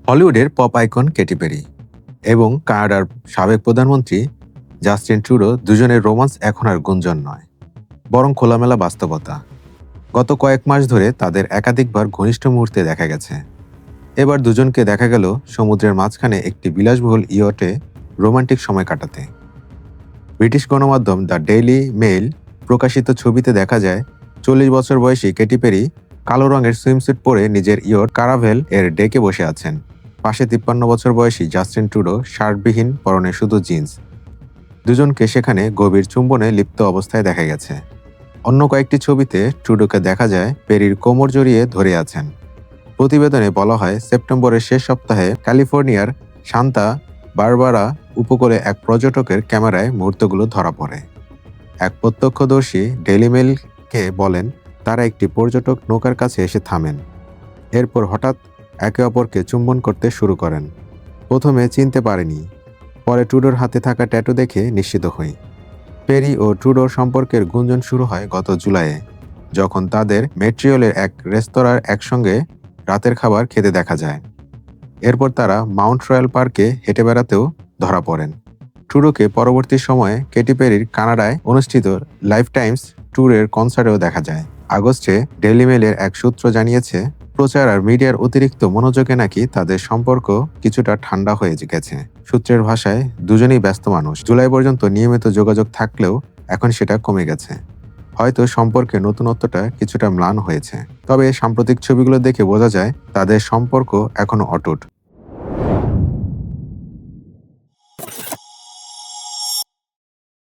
হলিউডের pop icon Katie peri এবং কানাডার সাবেক প্রধানমন্ত্রী জাস্টিন ট্রুডো দুজনের রোমান্স এখন আর গুঞ্জন নয়, বরং খোলামেলা বাস্তবতা। গত কয়েক মাস ধরে তাদের একাধিকবার ঘনিষ্ঠ মুহূর্তে দেখা গেছে। এবার দুজনকে দেখা গেল সমুদ্রের মাঝখানে একটি বিলাসবহুল ইয়টে রোমান্টিক সময় কাটাতে। ব্রিটিশ গণমাধ্যম দ্য ডেইলি মেইল প্রকাশিত ছবিতে দেখা যায় 40 বছর বয়সী কেটি পেরি কালো রঙের সুইমস্যুট পরে নিজের ইয়ট কারাভেল এর ডেকে বসে আছেন। পাশে 53 বছর বয়সী জাস্টিন ট্রুডো শার্টবিহীন, পরনে শুধু জিন্স। দুজনকে সেখানে গভীর চুম্বনে লিপ্ত অবস্থায় দেখা গেছে। অন্য কয়েকটি ছবিতে ট্রুডোকে দেখা যায় পেরির কোমর জড়িয়ে ধরে আছেন। প্রতিবেদনে বলা হয়, সেপ্টেম্বরের শেষ সপ্তাহে ক্যালিফোর্নিয়ার সান্তা বারবারা উপকূলে এক পর্যটকের ক্যামেরায় মুহূর্তগুলো ধরা পড়ে। এক প্রত্যক্ষদর্শী ডেইলি মেইলকে বলেন, তারা একটি পর্যটক নৌকার কাছে এসে থামেন। এরপর হঠাৎ একে অপরকে চুম্বন করতে শুরু করেন। প্রথমে চিনতে পারেনি, পরে ট্রুডোর হাতে থাকা ট্যাটু দেখে নিশ্চিত হই। পেরি ও ট্রুডোর সম্পর্কের গুঞ্জন শুরু হয় গত জুলাইয়ে, যখন তাদের মেট্রিওলের এক রেস্তোরাঁর একসঙ্গে রাতের খাবার খেতে দেখা যায়। এরপর তারা মাউন্ট রয়্যাল পার্কে হেঁটে বেড়াতেও ধরা পড়েন। ট্রুডোকে পরবর্তী সময়ে কেটি পেরির কানাডায় অনুষ্ঠিত লাইফ টাইমস ট্যুরের কনসার্টেও দেখা যায়। আগস্টে ডেইলি মেইলের এক সূত্র জানিয়েছে, প্রচার আর মিডিয়ার অতিরিক্ত মনোযোগে নাকি তাদের সম্পর্ক কিছুটা ঠান্ডা হয়ে গেছে। সূত্রের ভাষায়, দুজনেই ব্যস্ত মানুষ। জুলাই পর্যন্ত নিয়মিত যোগাযোগ থাকলেও এখন সেটা কমে গেছে। হয়তো সম্পর্কে নতুনত্বটা কিছুটা ম্লান হয়েছে, তবে সাম্প্রতিক ছবিগুলো দেখে বোঝা যায় তাদের সম্পর্ক এখনো অটুট।